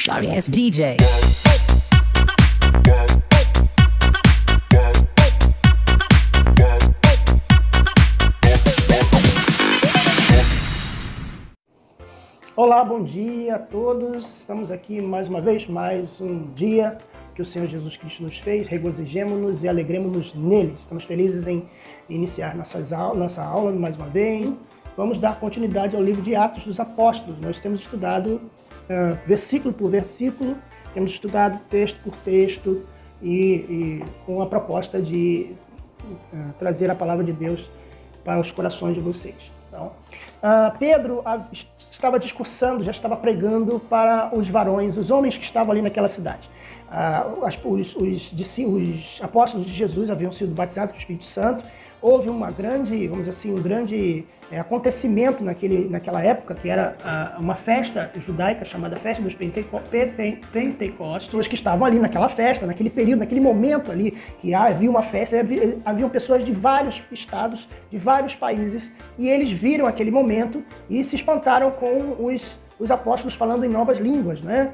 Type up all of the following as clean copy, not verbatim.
Sorry ass DJ. Olá, bom dia a todos. Estamos aqui mais uma vez, mais um dia que o Senhor Jesus Cristo nos fez. Regozijemo-nos e alegremos-nos nele. Estamos felizes em iniciar nossa aula mais uma vez. Vamos dar continuidade ao livro de Atos dos Apóstolos. Nós temos estudado versículo por versículo, temos estudado texto por texto e com a proposta de trazer a palavra de Deus para os corações de vocês. Então, Pedro estava discursando, já estava pregando para os varões, os homens que estavam ali naquela cidade. Os apóstolos de Jesus haviam sido batizados com o Espírito Santo. Houve uma grande, vamos dizer assim, um grande acontecimento naquela época, que era uma festa judaica chamada Festa dos Pentecostes. Pessoas que estavam ali naquela festa, naquele período, naquele momento ali, que havia uma festa, haviam pessoas de vários estados, de vários países, e eles viram aquele momento e se espantaram com os apóstolos falando em novas línguas, né?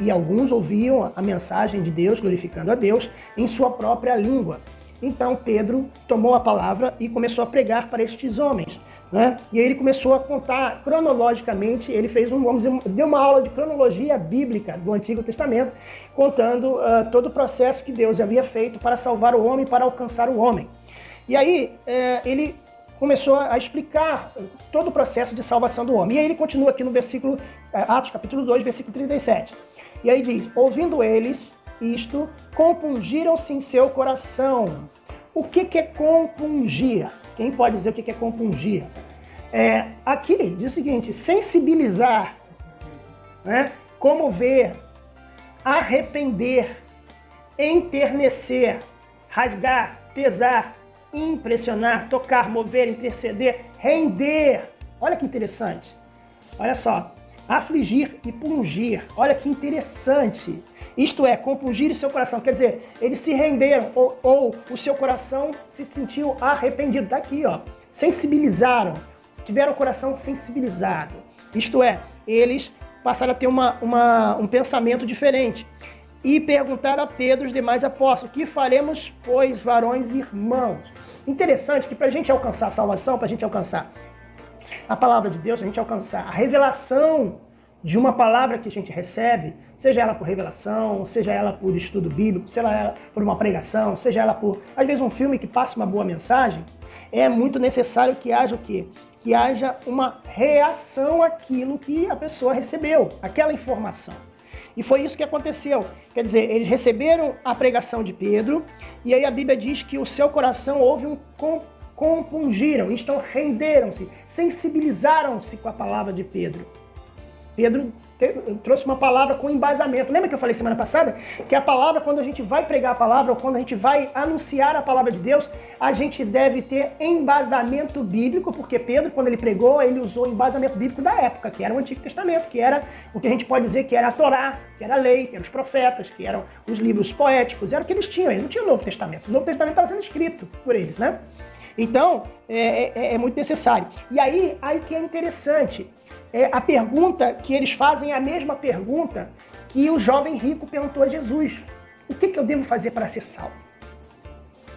E alguns ouviam a mensagem de Deus, glorificando a Deus, em sua própria língua. Então Pedro tomou a palavra e começou a pregar para estes homens, né? E aí ele começou a contar cronologicamente, ele fez deu uma aula de cronologia bíblica do Antigo Testamento, contando todo o processo que Deus havia feito para salvar o homem, para alcançar o homem. E aí ele começou a explicar todo o processo de salvação do homem. E aí ele continua aqui no versículo, Atos capítulo 2, versículo 37. E aí diz, ouvindo eles isto, compungiram-se em seu coração. O que é compungir? Quem pode dizer o que é compungir? Aqui diz o seguinte, sensibilizar, né? Comover, arrepender, enternecer, rasgar, pesar, impressionar, tocar, mover, interceder, render. Olha que interessante. Olha só. Afligir e pungir. Olha que interessante. Isto é, compungir o seu coração. Quer dizer, eles se renderam ou o seu coração se sentiu arrependido. Está aqui, ó. Sensibilizaram. Tiveram o coração sensibilizado. Isto é, eles passaram a ter um pensamento diferente. E perguntaram a Pedro e os demais apóstolos, que faremos, pois, varões e irmãos? Interessante que para a gente alcançar a salvação, para a gente alcançar a palavra de Deus, a gente alcançar a revelação de uma palavra que a gente recebe, seja ela por revelação, seja ela por estudo bíblico, seja ela por uma pregação, seja ela por, às vezes, um filme que passa uma boa mensagem, é muito necessário que haja o quê? Que haja uma reação àquilo que a pessoa recebeu, aquela informação. E foi isso que aconteceu. Quer dizer, eles receberam a pregação de Pedro, e aí a Bíblia diz que o seu coração houve compungiram, então renderam-se, sensibilizaram-se com a palavra de Pedro. Pedro trouxe uma palavra com embasamento. Lembra que eu falei semana passada? Que a palavra, quando a gente vai pregar a palavra, ou quando a gente vai anunciar a palavra de Deus, a gente deve ter embasamento bíblico, porque Pedro, quando ele pregou, ele usou o embasamento bíblico da época, que era o Antigo Testamento, que era o que a gente pode dizer que era a Torá, que era a lei, que eram os profetas, que eram os livros poéticos, era o que eles tinham. Eles não tinham o Novo Testamento. O Novo Testamento estava sendo escrito por eles, né? Então, é muito necessário. E aí que é interessante, a pergunta que eles fazem é a mesma pergunta que o jovem rico perguntou a Jesus. O que eu devo fazer para ser salvo?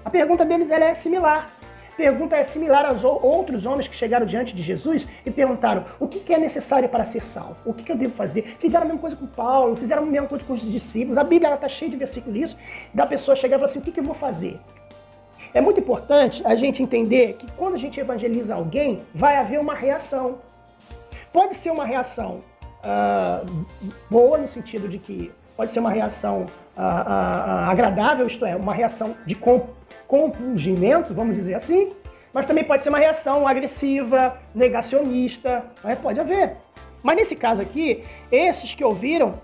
A pergunta deles é similar. A pergunta é similar aos outros homens que chegaram diante de Jesus e perguntaram o que é necessário para ser salvo? O que eu devo fazer? Fizeram a mesma coisa com Paulo, fizeram a mesma coisa com os discípulos. A Bíblia está cheia de versículos disso, da pessoa chegar e falar assim, o que eu vou fazer? É muito importante a gente entender que quando a gente evangeliza alguém, vai haver uma reação. Pode ser uma reação boa, no sentido de que pode ser uma reação agradável, isto é, uma reação de compungimento, vamos dizer assim, mas também pode ser uma reação agressiva, negacionista, pode haver. Mas nesse caso aqui, esses que ouviram,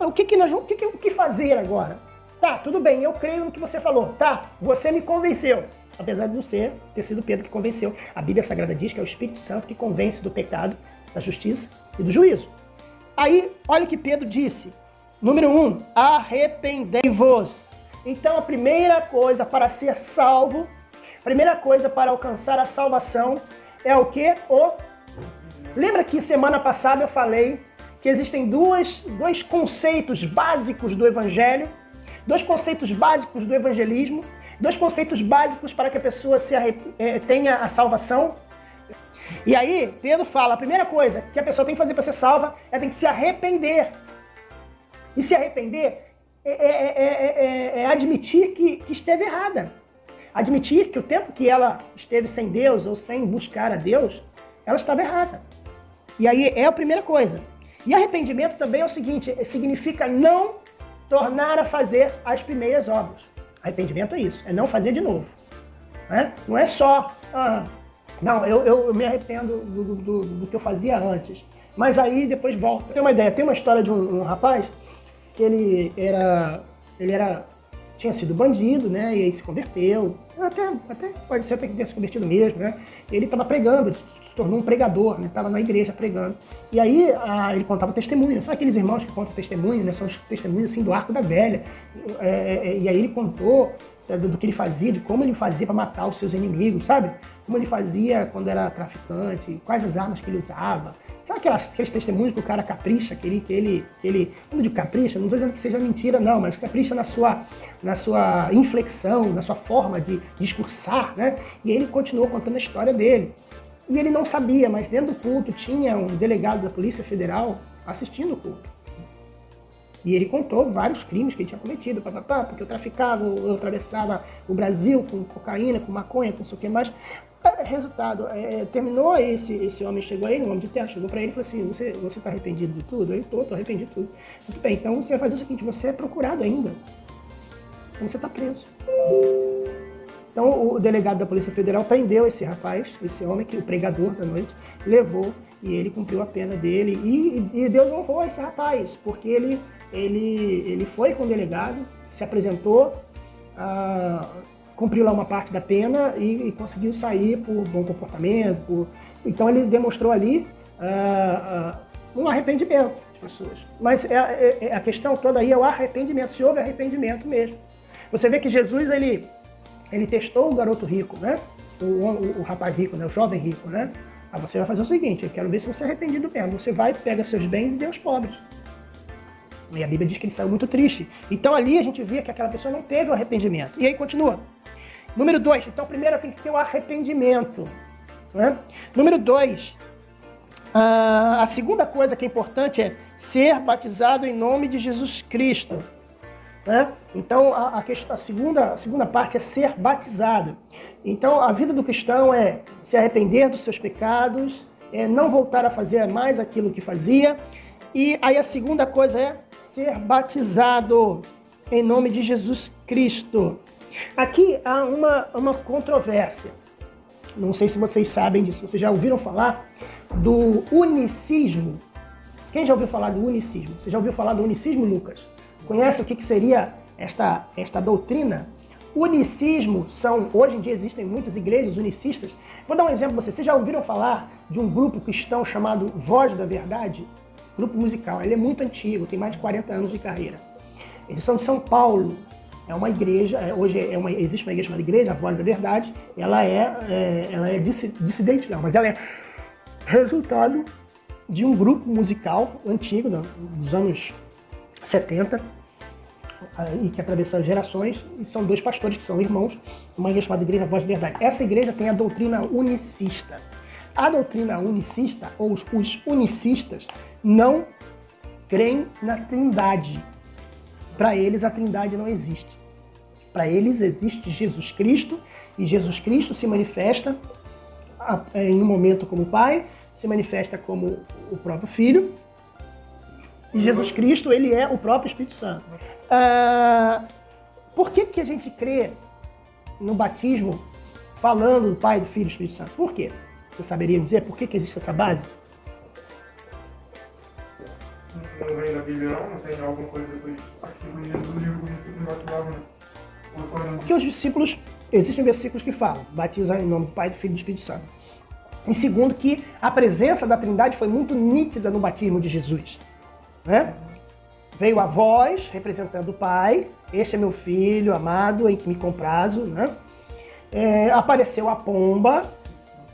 o que fazer agora? Tá, tudo bem, eu creio no que você falou. Tá, você me convenceu. Apesar de não ter sido Pedro que convenceu. A Bíblia Sagrada diz que é o Espírito Santo que convence do pecado, da justiça e do juízo. Aí, olha o que Pedro disse. Número 1, arrependei-vos. Então, a primeira coisa para ser salvo, a primeira coisa para alcançar a salvação é o quê? Lembra que semana passada eu falei que existem dois conceitos básicos do Evangelho, dois conceitos básicos do evangelismo, dois conceitos básicos para que a pessoa tenha a salvação. E aí, Pedro fala, a primeira coisa que a pessoa tem que fazer para ser salva é tem que se arrepender. E se arrepender é admitir que esteve errada. Admitir que o tempo que ela esteve sem Deus ou sem buscar a Deus, ela estava errada. E aí é a primeira coisa. E arrependimento também é o seguinte, significa não tornar a fazer as primeiras obras. Arrependimento é isso, é não fazer de novo. Né? Não é só, não, eu me arrependo do que eu fazia antes, mas aí depois volta. Tem uma ideia, tem uma história de um rapaz que ele tinha sido bandido, né, e aí se converteu, até pode ser até que tenha se convertido mesmo, né, ele estava pregando, se tornou um pregador, né, estava na igreja pregando, e aí ele contava testemunhos, sabe aqueles irmãos que contam testemunhos, né, são os testemunhos assim do Arco da Velha, e aí ele contou do que ele fazia, de como ele fazia para matar os seus inimigos, sabe, como ele fazia quando era traficante, quais as armas que ele usava. Sabe aqueles testemunhos que o cara capricha, que ele quando eu digo capricha, não estou dizendo que seja mentira não, mas capricha na sua inflexão, na sua forma de discursar, né? E ele continuou contando a história dele. E ele não sabia, mas dentro do culto tinha um delegado da Polícia Federal assistindo o culto. E ele contou vários crimes que ele tinha cometido, porque eu traficava, eu atravessava o Brasil com cocaína, com maconha, com não sei o que mais. Resultado, terminou esse homem, chegou aí, um homem de terra, chegou para ele e falou assim, você está arrependido de tudo? Eu tô arrependido de tudo. Muito bem, então você vai fazer o seguinte, você é procurado ainda, então você está preso. Então o delegado da Polícia Federal prendeu esse rapaz, esse homem, que o pregador da noite, levou e ele cumpriu a pena dele e Deus honrou esse rapaz, porque ele foi com o delegado, se apresentou, cumpriu lá uma parte da pena e conseguiu sair por bom comportamento. Então ele demonstrou ali um arrependimento das pessoas. Mas a questão toda aí é o arrependimento, se houve arrependimento mesmo. Você vê que Jesus, ele testou o garoto rico, né? O rapaz rico, né? O jovem rico, né? Você vai fazer o seguinte, eu quero ver se você é arrependido mesmo. Você vai, pega seus bens e dê aos pobres. E a Bíblia diz que ele saiu muito triste. Então ali a gente via que aquela pessoa não teve o arrependimento. E aí continua. Número 2, então primeiro tem que ter o arrependimento. Né? Número 2, a segunda coisa que é importante é ser batizado em nome de Jesus Cristo. Né? Então a segunda parte é ser batizado. Então a vida do cristão é se arrepender dos seus pecados, é não voltar a fazer mais aquilo que fazia. E aí a segunda coisa é ser batizado em nome de Jesus Cristo. Aqui há uma controvérsia. Não sei se vocês sabem disso. Vocês já ouviram falar do unicismo? Quem já ouviu falar do unicismo? Você já ouviu falar do unicismo, Lucas? Conhece o que seria esta doutrina? Unicismo hoje em dia existem muitas igrejas unicistas. Vou dar um exemplo para vocês. Vocês já ouviram falar de um grupo cristão chamado Voz da Verdade? Grupo musical. Ele é muito antigo, tem mais de 40 anos de carreira. Eles são de São Paulo. É uma igreja, hoje existe uma igreja chamada Igreja, a Voz da Verdade. Ela é dissidente, não, mas ela é resultado de um grupo musical antigo, dos anos 70, e que atravessou gerações, e são dois pastores que são irmãos, uma igreja chamada Igreja, a Voz da Verdade. Essa igreja tem a doutrina unicista. A doutrina unicista, ou os unicistas, não creem na Trindade. Para eles, a Trindade não existe. Para eles, existe Jesus Cristo, e Jesus Cristo se manifesta em um momento como Pai, se manifesta como o próprio Filho, e Jesus Cristo, ele é o próprio Espírito Santo. Por que a gente crê no batismo falando do Pai, do Filho e do Espírito Santo? Por quê? Você saberia dizer por que existe essa base? Não vem na Bíblia não tem alguma coisa depois aquilo Jesus e o discípulo batizavam, Porque os discípulos, existem versículos que falam, batizar em nome do Pai, do Filho e do Espírito Santo. E segundo, que a presença da Trindade foi muito nítida no batismo de Jesus. Né? Veio a voz representando o Pai, este é meu filho amado, em que me comprazo. Né? Apareceu a pomba,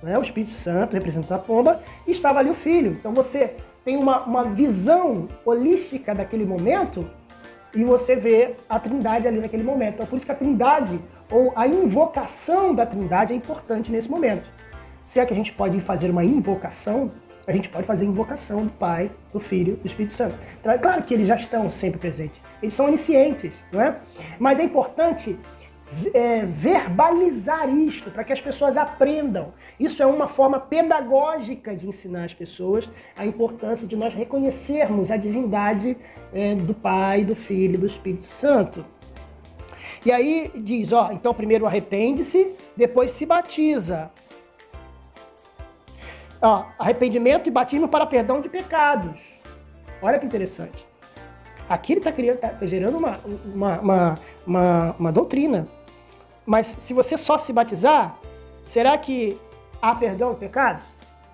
né? O Espírito Santo representando a pomba, e estava ali o Filho. Então você tem uma visão holística daquele momento e você vê a Trindade ali naquele momento. Então, por isso que a Trindade, ou a invocação da Trindade é importante nesse momento. Se é que a gente pode fazer uma invocação, a gente pode fazer invocação do Pai, do Filho, do Espírito Santo. Então, é claro que eles já estão sempre presentes. Eles são oniscientes, não é? Mas é importante verbalizar isto, para que as pessoas aprendam. Isso é uma forma pedagógica de ensinar as pessoas a importância de nós reconhecermos a divindade do Pai, do Filho e do Espírito Santo. E aí diz, ó, então primeiro arrepende-se, depois se batiza. Ó, arrependimento e batismo para perdão de pecados. Olha que interessante. Aqui ele está gerando uma doutrina. Mas se você só se batizar, será que há perdão de pecados?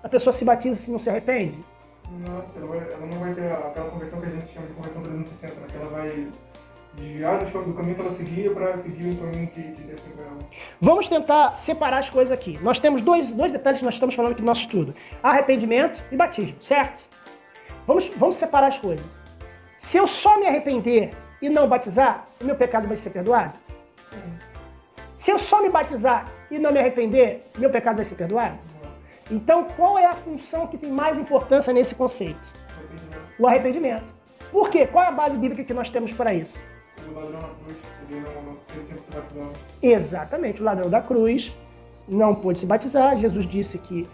A pessoa se batiza se não se arrepende? Não, ela não vai ter aquela conversão que a gente chama de conversão 360, né? Que ela vai desviar do caminho que ela seguia para seguir um caminho que desce para ela. Vamos tentar separar as coisas aqui. Nós temos dois detalhes que nós estamos falando aqui no nosso estudo. Arrependimento e batismo, certo? Vamos separar as coisas. Se eu só me arrepender e não batizar, o meu pecado vai ser perdoado? Se eu só me batizar e não me arrepender, meu pecado vai ser perdoado? Então, qual é a função que tem mais importância nesse conceito? O arrependimento. Por quê? Qual é a base bíblica que nós temos para isso? O ladrão na cruz, ele não teve tempo de se batizar. Exatamente, o ladrão da cruz não pôde se batizar. Jesus disse que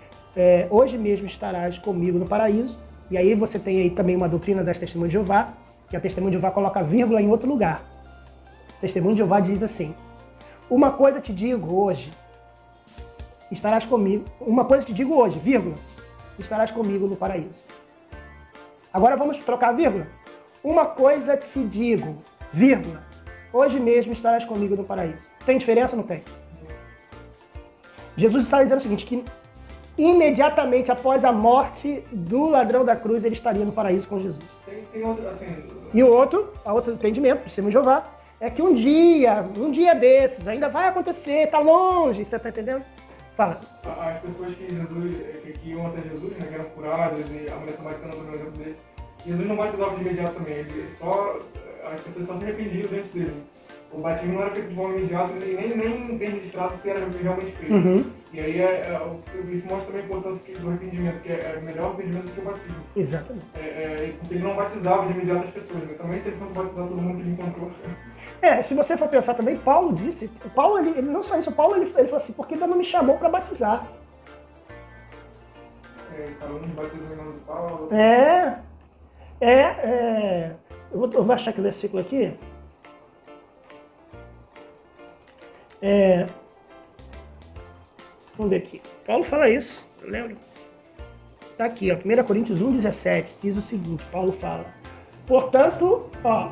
hoje mesmo estarás comigo no paraíso. E aí você tem aí também uma doutrina das Testemunhas de Jeová, que a Testemunha de Jeová coloca vírgula em outro lugar. A Testemunha de Jeová diz assim: uma coisa te digo hoje, estarás comigo. Uma coisa te digo hoje, vírgula, estarás comigo no paraíso. Agora vamos trocar a vírgula. Uma coisa te digo, vírgula, hoje mesmo estarás comigo no paraíso. Tem diferença ou não tem? Jesus está dizendo o seguinte, que imediatamente após a morte do ladrão da cruz, ele estaria no paraíso com Jesus. Tem outro, assim... E o outro entendimento, do Testemunho de Jeová, é que um dia desses, ainda vai acontecer, está longe, você está entendendo? Fala. As pessoas que iam até Jesus, né, que eram curadas, e a mulher samaritana também, exemplo dele, Jesus não batizava de imediato também, as pessoas só se arrependiam dentro dele. O batismo não era feito de forma imediata, nem tem registrado se era realmente feito. Uhum. E aí isso mostra também a importância do arrependimento, que é melhor o arrependimento do que o batismo. Exatamente. Porque ele não batizava de imediato as pessoas, mas também se ele fosse batizar todo mundo que ele encontrou. Se você for pensar também, Paulo disse, Paulo, ele não só isso, Paulo ele falou assim, porque Deus não me chamou para batizar. Falando de batismo em nome do Paulo. Eu vou achar aqui o versículo aqui. Vamos ver aqui. Paulo fala isso, eu lembro. Está aqui, ó, 1 Coríntios 1,17, diz o seguinte, Paulo fala. Portanto, ó,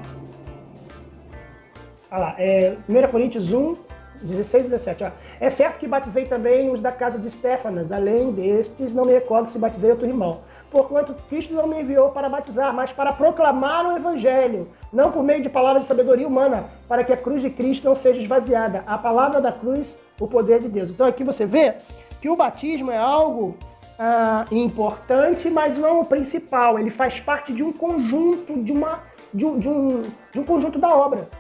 olha lá, 1 Coríntios 1, 16 e 17. Ó. É certo que batizei também os da casa de Estéfanas, além destes, não me recordo se batizei outro irmão. Porquanto Cristo não me enviou para batizar, mas para proclamar o Evangelho, não por meio de palavras de sabedoria humana, para que a cruz de Cristo não seja esvaziada. A palavra da cruz, o poder de Deus. Então aqui você vê que o batismo é algo importante, mas não o principal. Ele faz parte de um conjunto, de um conjunto da obra.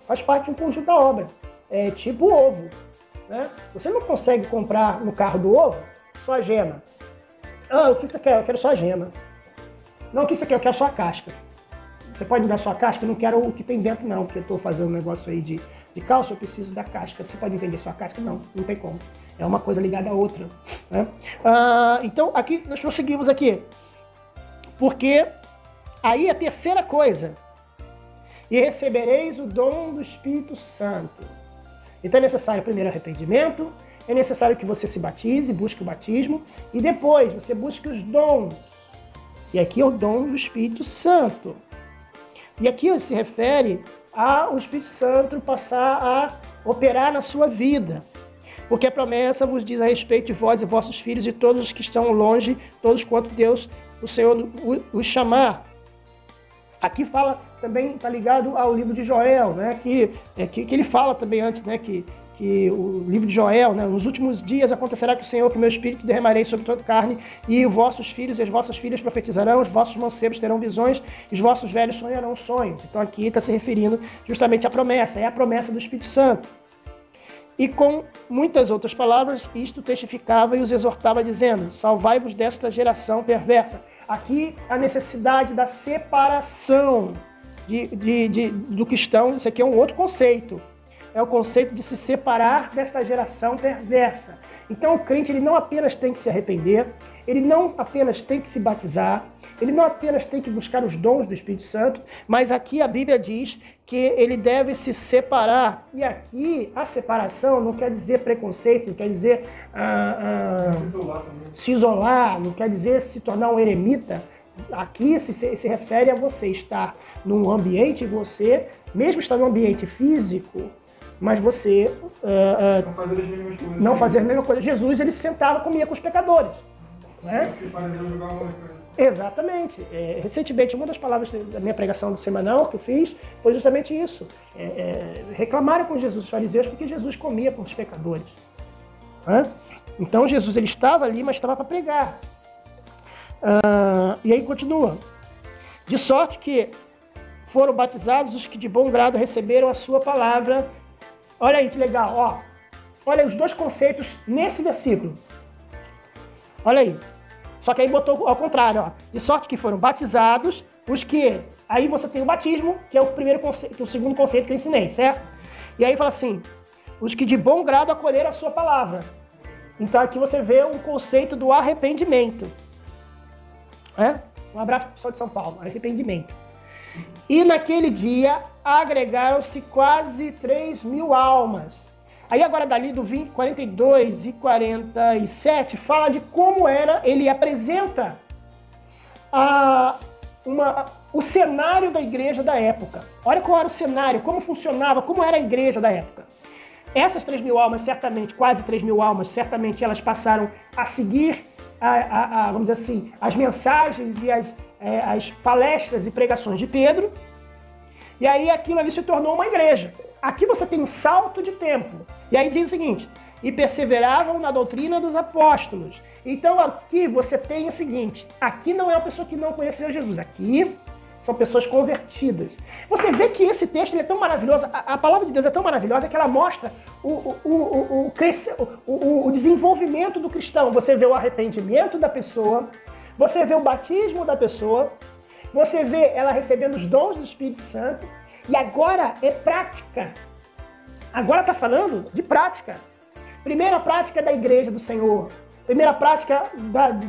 Faz parte de um conjunto da obra. É tipo ovo, né? Você não consegue comprar no carro do ovo só a gema. O que você quer? Eu quero só a gema. Não, o que você quer? Eu quero só a casca. Você pode me dar só a casca? Eu não quero o que tem dentro não, porque eu estou fazendo um negócio aí de cálcio, eu preciso da casca. Você pode entender só a casca? Não, não tem como. É uma coisa ligada à outra, né? Então, aqui, nós prosseguimos aqui. Porque aí a terceira coisa... E recebereis o dom do Espírito Santo. Então é necessário primeiro arrependimento, é necessário que você se batize, busque o batismo, e depois você busque os dons. E aqui é o dom do Espírito Santo. E aqui se refere ao Espírito Santo passar a operar na sua vida. Porque a promessa vos diz a respeito de vós e vossos filhos e todos os que estão longe, todos quanto Deus, o Senhor, os chamar. Aqui fala também, está ligado ao livro de Joel, né? Que ele fala também antes, né? Que que o livro de Joel, né? Nos últimos dias acontecerá que o Senhor, que o meu espírito derramarei sobre toda a carne, e os vossos filhos e as vossas filhas profetizarão, os vossos mancebos terão visões, e os vossos velhos sonharão sonhos. Então aqui está se referindo justamente à promessa, é a promessa do Espírito Santo. E com muitas outras palavras, isto testificava e os exortava, dizendo: salvai-vos desta geração perversa. Aqui a necessidade da separação do cristão. Isso aqui é um outro conceito. É o conceito de se separar dessa geração perversa. Então o crente ele não apenas tem que se arrepender, ele não apenas tem que se batizar, ele não apenas tem que buscar os dons do Espírito Santo, mas aqui a Bíblia diz que ele deve se separar. E aqui a separação não quer dizer preconceito, não quer dizer se isolar, não quer dizer se tornar um eremita. Aqui se refere a você estar num ambiente, você, mesmo estar num ambiente físico, mas você não fazer a mesma coisa. Jesus, ele sentava e comia com os pecadores. Né? Exatamente. Recentemente, uma das palavras da minha pregação do semanal que eu fiz foi justamente isso. Reclamaram com Jesus, os fariseus, porque Jesus comia com os pecadores. Né? Então Jesus ele estava ali, mas estava para pregar. E aí continua. De sorte que foram batizados os que de bom grado receberam a sua palavra. Olha aí que legal, ó. Olha os dois conceitos nesse versículo. Olha aí. Só que aí botou ao contrário, ó. De sorte que foram batizados os que... Aí você tem o batismo, que é o primeiro conceito, o segundo conceito que eu ensinei, certo? E aí fala assim, os que de bom grado acolheram a sua palavra. Então aqui você vê um conceito do arrependimento. Um abraço pro pessoal de São Paulo, arrependimento. E naquele dia agregaram-se quase 3.000 almas. Aí agora dali do 42 e 47 fala de como era, ele apresenta o cenário da igreja da época. Olha qual era o cenário, como funcionava, como era a igreja da época. Essas 3.000 almas, certamente, quase 3.000 almas, certamente elas passaram a seguir, vamos dizer assim, as mensagens e as palestras e pregações de Pedro. E aí aquilo ali se tornou uma igreja. Aqui você tem um salto de tempo. E aí diz o seguinte, e perseveravam na doutrina dos apóstolos. Então aqui você tem o seguinte, aqui não é uma pessoa que não conheceu Jesus, aqui são pessoas convertidas. Você vê que esse texto ele é tão maravilhoso, a palavra de Deus é tão maravilhosa que ela mostra o desenvolvimento do cristão. Você vê o arrependimento da pessoa, você vê o batismo da pessoa, você vê ela recebendo os dons do Espírito Santo, e agora é prática. Agora está falando de prática. Primeira prática da igreja do Senhor. Primeira prática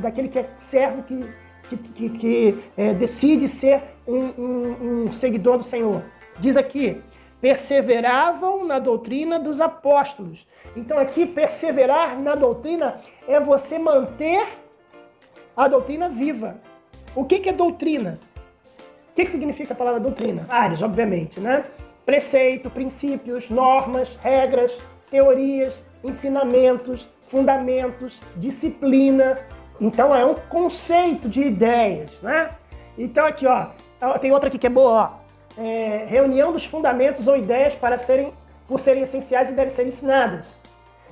daquele que é servo, que decide ser um seguidor do Senhor. Diz aqui, perseveravam na doutrina dos apóstolos. Então aqui, perseverar na doutrina é você manter a doutrina viva. O que é doutrina? O que significa a palavra doutrina? Vários, obviamente, né? Preceito, princípios, normas, regras, teorias, ensinamentos, fundamentos, disciplina. Então é um conceito de ideias, né? Então aqui, ó, tem outra aqui que é boa, ó. Reunião dos fundamentos ou ideias por serem essenciais e devem ser ensinadas.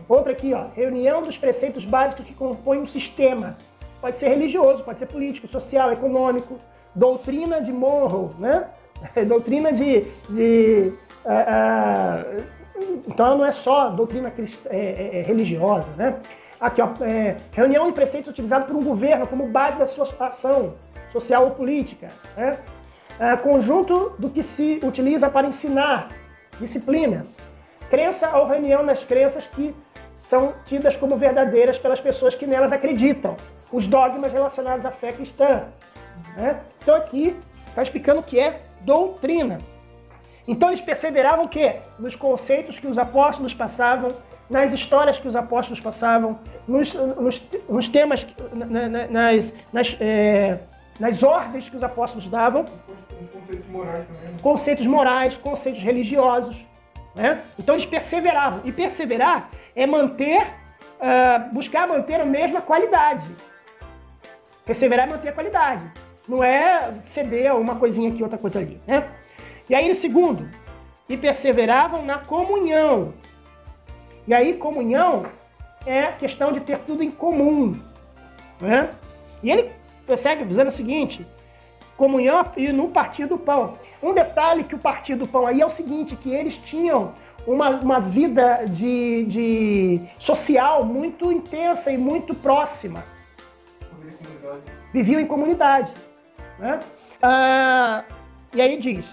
Outra aqui, ó, reunião dos preceitos básicos que compõem um sistema. Pode ser religioso, pode ser político, social, econômico. Doutrina de Monroe, né? Doutrina então ela não é só doutrina religiosa, né? Aqui, ó, reunião de preceitos utilizados por um governo como base da sua ação social ou política, né? Conjunto do que se utiliza para ensinar, disciplina. Crença ou reunião nas crenças que são tidas como verdadeiras pelas pessoas que nelas acreditam. Os dogmas relacionados à fé cristã. Né? Então aqui está explicando o que é doutrina. Então eles perseveravam o quê? Nos conceitos que os apóstolos passavam, nas histórias que os apóstolos passavam, nos temas, nas ordens que os apóstolos davam. Conceitos morais também. Né? Conceitos morais, conceitos religiosos. Né? Então eles perseveravam. E perseverar é buscar manter a mesma qualidade. Perseverar é manter a qualidade. Não é ceder uma coisinha aqui, outra coisa ali, né? E aí, no segundo, e perseveravam na comunhão. E aí, comunhão é questão de ter tudo em comum. Né? E ele prossegue dizendo o seguinte, comunhão e no partir do pão. Um detalhe que o partir do pão aí é o seguinte, que eles tinham uma vida de social muito intensa e muito próxima. Viviam em comunidade. Né? E aí diz,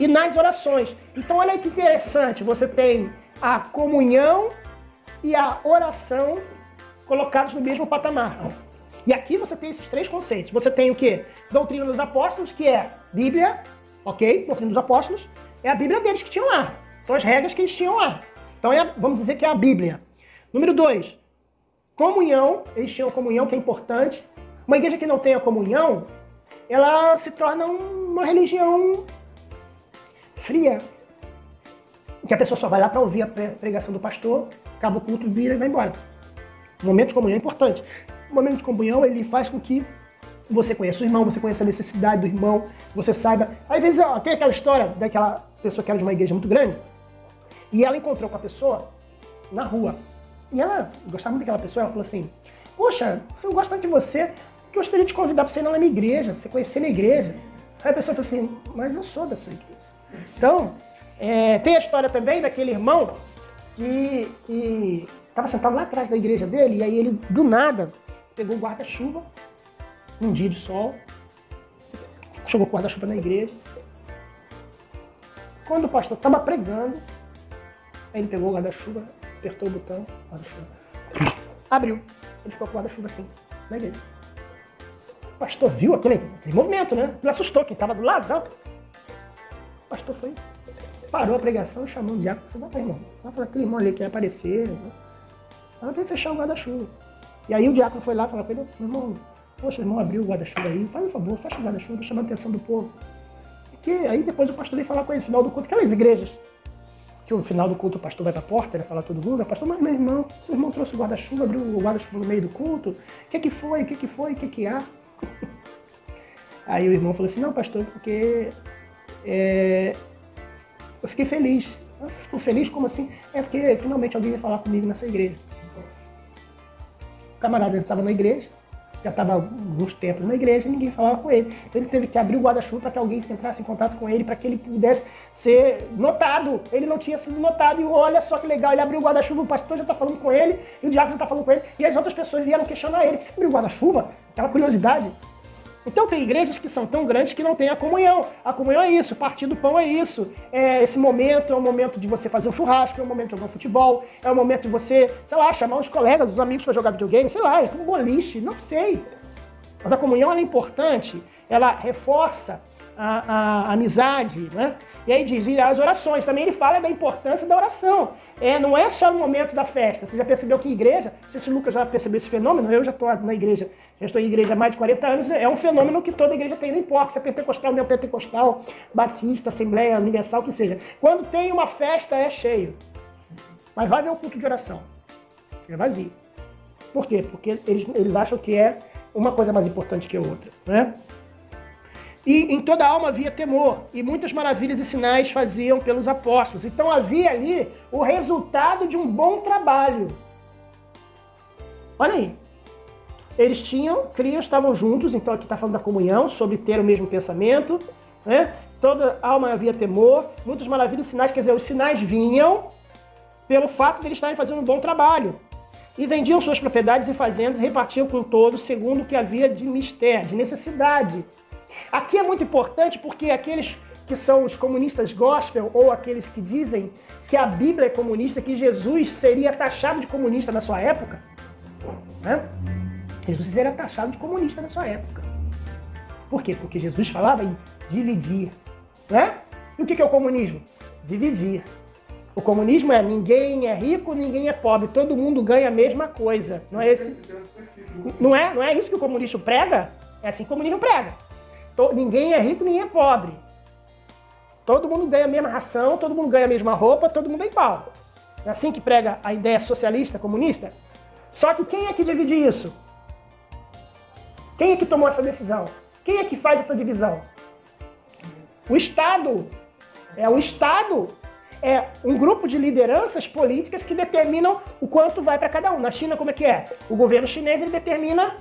e nas orações. Então olha aí que interessante, você tem a comunhão e a oração colocados no mesmo patamar. E aqui você tem esses três conceitos. Você tem o quê? Doutrina dos Apóstolos, que é Bíblia, ok? Doutrina dos Apóstolos é a Bíblia deles que tinham lá. São as regras que eles tinham lá. Então vamos dizer que é a Bíblia. Número 2, comunhão. Eles tinham comunhão, que é importante. Uma igreja que não tem a comunhão, ela se torna uma religião fria. Que a pessoa só vai lá para ouvir a pregação do pastor, acaba o culto, vira e vai embora. O momento de comunhão é importante. O momento de comunhão, ele faz com que você conheça o irmão, você conheça a necessidade do irmão, você saiba... Às vezes, tem aquela história daquela pessoa que era de uma igreja muito grande, e ela encontrou com a pessoa na rua. E ela gostava muito daquela pessoa, ela falou assim, poxa, eu gosto tanto de você, que eu gostaria de te convidar para você ir na minha igreja, você conhecer minha igreja. Aí a pessoa falou assim, mas eu sou da sua igreja. Então, tem a história também daquele irmão que estava sentado lá atrás da igreja dele, e aí ele, do nada, pegou o guarda-chuva, um dia de sol, jogou o guarda-chuva na igreja. Quando o pastor estava pregando, aí ele pegou o guarda-chuva, apertou o botão, guarda-chuva, abriu. Ele ficou com o guarda-chuva assim, na igreja. O pastor viu aquele movimento, né? Ele assustou quem estava do lado, não. O pastor foi, parou a pregação, chamou o diácono e falou, vai, irmão, vai falar aquele irmão ali que ia aparecer, né? Ela veio fechar o guarda-chuva. E aí o diácono foi lá e falou, meu irmão, poxa, o irmão abriu o guarda-chuva aí, faz um favor, fecha o guarda-chuva, tô chamando a atenção do povo. Porque aí depois o pastor veio falar com ele no final do culto, aquelas igrejas, que no final do culto o pastor vai pra porta, ele fala todo mundo, o pastor, mas meu irmão, seu irmão trouxe o guarda-chuva, abriu o guarda-chuva no meio do culto, o que foi, o que há? Aí o irmão falou assim, não pastor, porque eu fiquei feliz. Ficou feliz? Como assim? É porque finalmente alguém ia falar comigo nessa igreja. O camarada estava na igreja, já estava alguns tempos na igreja e ninguém falava com ele. Então ele teve que abrir o guarda-chuva para que alguém entrasse em contato com ele, para que ele pudesse ser notado. Ele não tinha sido notado e olha só que legal, ele abriu o guarda-chuva, o pastor já está falando com ele, e o diácono já está falando com ele, e as outras pessoas vieram questionar ele, que você abriu o guarda-chuva? Aquela curiosidade. Então tem igrejas que são tão grandes que não tem a comunhão. A comunhão é isso, o partir do pão é isso. Esse momento é o momento de você fazer um churrasco, é o momento de jogar um futebol, é o momento de você, sei lá, chamar os colegas, os amigos para jogar videogame, sei lá, um boliche, não sei. Mas a comunhão ela é importante, ela reforça a amizade, né? E aí diz, e as orações, também ele fala da importância da oração. Não é só no momento da festa. Você já percebeu que igreja, não sei se o Lucas já percebeu esse fenômeno, eu já estou na igreja, já estou em igreja há mais de 40 anos, é um fenômeno que toda igreja tem, não importa se é pentecostal, neopentecostal, batista, assembleia, universal, o que seja. Quando tem uma festa é cheio. Mas vai ver o culto de oração. É vazio. Por quê? Porque eles acham que é uma coisa mais importante que a outra, né? E em toda alma havia temor, e muitas maravilhas e sinais faziam pelos apóstolos. Então havia ali o resultado de um bom trabalho. Olha aí. Eles criam, estavam juntos, então aqui está falando da comunhão, sobre ter o mesmo pensamento, né? Toda alma havia temor, muitas maravilhas e sinais, quer dizer, os sinais vinham pelo fato de eles estarem fazendo um bom trabalho. E vendiam suas propriedades e fazendas e repartiam com todos segundo o que havia de mister, de necessidade. Aqui é muito importante porque aqueles que são os comunistas gospel ou aqueles que dizem que a Bíblia é comunista, que Jesus seria taxado de comunista na sua época, né? Jesus seria taxado de comunista na sua época. Por quê? Porque Jesus falava em dividir, né? E o que é o comunismo? Dividir. O comunismo é ninguém é rico, ninguém é pobre, todo mundo ganha a mesma coisa. Não é esse? Não é isso que o comunismo prega? É assim que o comunismo prega. Ninguém é rico, ninguém é pobre. Todo mundo ganha a mesma ração, todo mundo ganha a mesma roupa, todo mundo é igual. É assim que prega a ideia socialista, comunista? Só que quem é que divide isso? Quem é que tomou essa decisão? Quem é que faz essa divisão? O Estado. É o Estado. é um grupo de lideranças políticas que determinam o quanto vai para cada um. Na China, como é que é? O governo chinês ele determina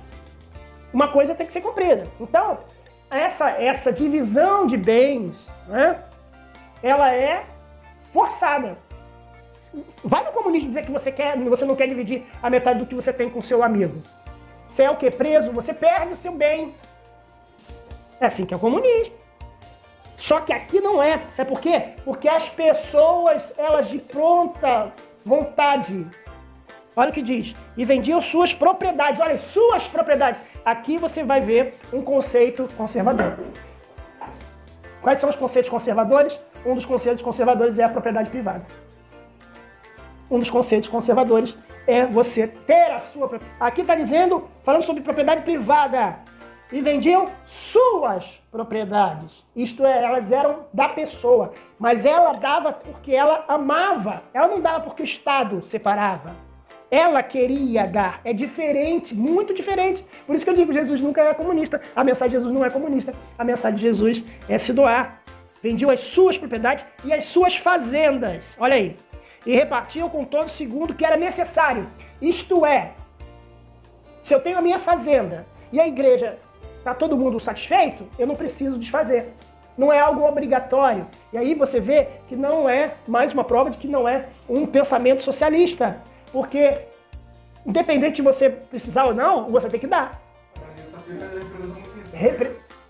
uma coisa tem que ser cumprida. Então, essa divisão de bens, né, ela é forçada. Vai no comunismo dizer que você não quer dividir a metade do que você tem com o seu amigo. Você é o quê? Preso, você perde o seu bem. É assim que é o comunismo. Só que aqui não é. Sabe por quê? Porque as pessoas, elas de pronta vontade, olha o que diz, e vendiam suas propriedades. Olha, suas propriedades. Aqui você vai ver um conceito conservador. Quais são os conceitos conservadores? Um dos conceitos conservadores é a propriedade privada. Um dos conceitos conservadores é você ter a sua propriedade. Aqui está dizendo, falando sobre propriedade privada. E vendiam suas propriedades. Isto é, elas eram da pessoa. Mas ela dava porque ela amava. Ela não dava porque o Estado separava. Ela queria dar. É diferente, muito diferente. Por isso que eu digo, Jesus nunca era comunista. A mensagem de Jesus não é comunista. A mensagem de Jesus é se doar. Vendiam as suas propriedades e as suas fazendas. Olha aí. E repartiam com todo segundo que era necessário. Isto é, se eu tenho a minha fazenda e a igreja está todo mundo satisfeito, eu não preciso desfazer. Não é algo obrigatório. E aí você vê que não é mais uma prova de que não é um pensamento socialista. Porque, independente de você precisar ou não, você tem que dar.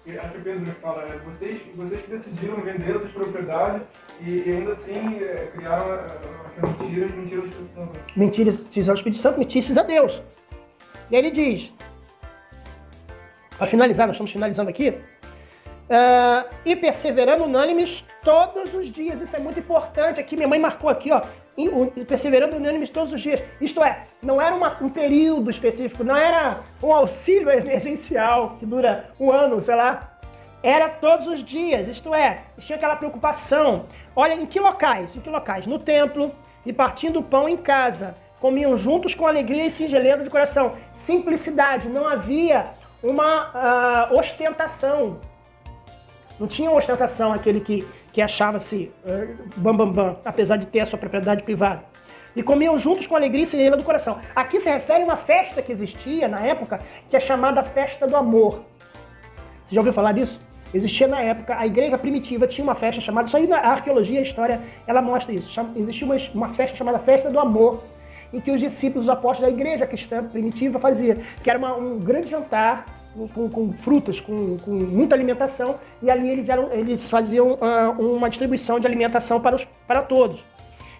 Acho que Pedro fala, vocês decidiram vender suas propriedades e ainda assim criaram mentiras ao Espírito Santo. Mentiras a Deus. E aí ele diz, para finalizar, nós estamos finalizando aqui, e perseverando unânimes todos os dias. Isso é muito importante aqui, minha mãe marcou aqui, ó, perseverando unânimes todos os dias. Isto é, não era um período específico, não era um auxílio emergencial que dura um ano, sei lá. Era todos os dias, isto é, tinha aquela preocupação. Olha, em que locais? Em que locais? No templo, e partindo o pão em casa. Comiam juntos com alegria e singeleza de coração. Simplicidade, não havia uma ostentação. Não tinha ostentação aquele que achava-se bam, apesar de ter a sua propriedade privada. E comiam juntos com alegria e singeleza do coração. Aqui se refere a uma festa que existia na época, que é chamada Festa do Amor. Você já ouviu falar disso? Existia na época, a igreja primitiva tinha uma festa chamada, isso aí na arqueologia, a história, ela mostra isso. Existia uma festa chamada Festa do Amor, em que os discípulos, os apóstolos da igreja cristã primitiva faziam, que era um grande jantar, com frutas, com muita alimentação, e ali eles faziam uma distribuição de alimentação para todos.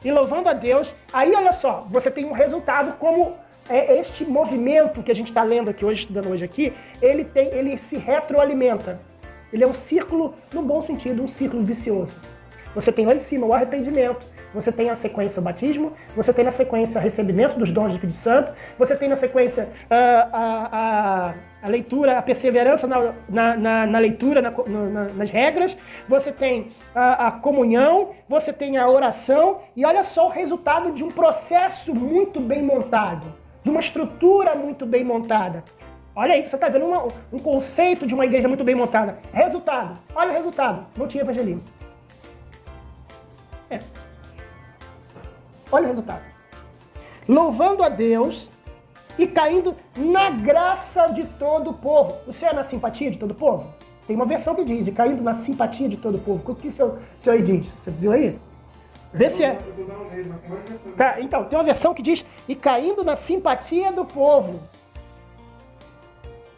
E louvando a Deus, aí olha só, você tem um resultado como este movimento que a gente está lendo aqui hoje, estudando hoje aqui, ele se retroalimenta. Ele é um círculo, no bom sentido, um círculo vicioso. Você tem lá em cima o arrependimento, você tem a sequência o batismo, você tem na sequência o recebimento dos dons do Espírito Santo, você tem na sequência a leitura, a perseverança na leitura, nas regras, você tem a comunhão, você tem a oração, e olha só o resultado de um processo muito bem montado, de uma estrutura muito bem montada. Olha aí, você está vendo um conceito de uma igreja muito bem montada. Resultado, olha o resultado, não tinha evangelismo. Olha o resultado. Louvando a Deus e caindo na graça de todo o povo. O senhor é na simpatia de todo o povo? Tem uma versão que diz, e caindo na simpatia de todo o povo. O que o senhor aí diz? Você viu aí? Vê se é. Tá, então, tem uma versão que diz, e caindo na simpatia do povo.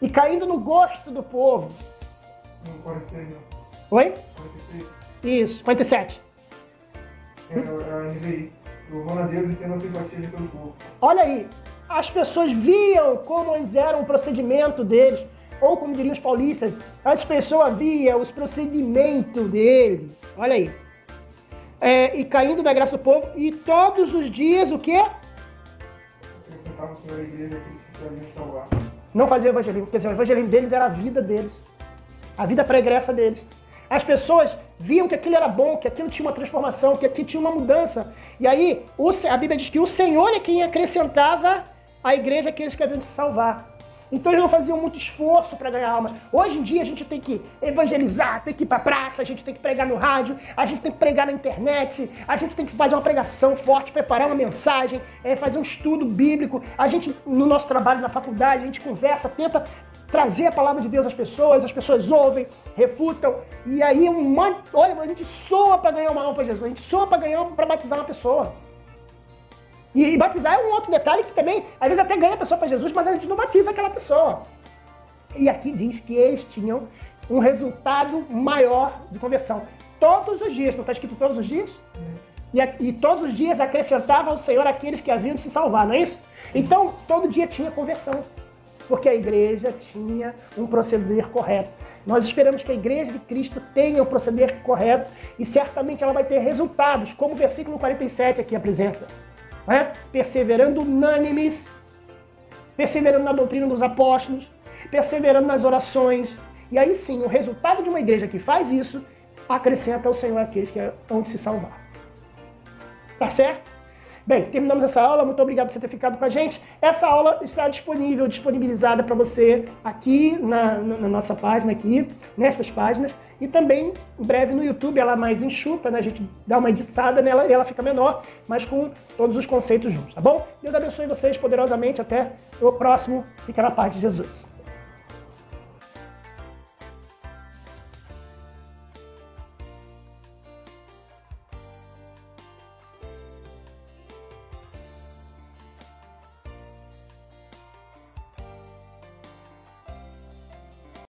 E caindo no gosto do povo. 46, não. Oi? 46. Isso, 47. É a NVI. Louvando a Deus e tendo a simpatia de todo o povo. Olha aí, as pessoas viam como era o procedimento deles, ou como diriam os paulistas, as pessoas viam os procedimentos deles. Olha aí. E caindo na graça do povo, e todos os dias o quê? Não fazia evangelismo, quer dizer, o evangelismo deles era a vida deles, a vida pregressa deles. As pessoas viam que aquilo era bom, que aquilo tinha uma transformação, que aquilo tinha uma mudança. E aí, a Bíblia diz que o Senhor é quem acrescentava à igreja aqueles que haviam de se salvar. Então eles não faziam muito esforço para ganhar almas. Hoje em dia a gente tem que evangelizar, tem que ir para a praça, a gente tem que pregar no rádio, a gente tem que pregar na internet, a gente tem que fazer uma pregação forte, preparar uma mensagem, fazer um estudo bíblico. A gente, no nosso trabalho na faculdade, a gente conversa, tenta trazer a palavra de Deus às pessoas ouvem, refutam, e aí olha, a gente soa para ganhar uma alma para Jesus, a gente soa para batizar uma pessoa. E batizar é um outro detalhe que também, às vezes até ganha a pessoa para Jesus, mas a gente não batiza aquela pessoa. E aqui diz que eles tinham um resultado maior de conversão. Todos os dias, não está escrito todos os dias? E todos os dias acrescentava ao Senhor aqueles que haviam de se salvar, não é isso? Então, todo dia tinha conversão, porque a igreja tinha um proceder correto. Nós esperamos que a igreja de Cristo tenha o proceder correto e certamente ela vai ter resultados, como o versículo 47 aqui apresenta. Perseverando unânimes, perseverando na doutrina dos apóstolos, perseverando nas orações. E aí sim, o resultado de uma igreja que faz isso, acrescenta ao Senhor aqueles que vão se salvar. Tá certo? Bem, terminamos essa aula. Muito obrigado por você ter ficado com a gente. Essa aula está disponibilizada para você aqui na nossa página, aqui, nessas páginas. E também, em breve, no YouTube, ela é mais enxuta, né? A gente dá uma editada nela e ela fica menor, mas com todos os conceitos juntos, tá bom? Deus abençoe vocês poderosamente. Até o próximo. Fica na paz de Jesus.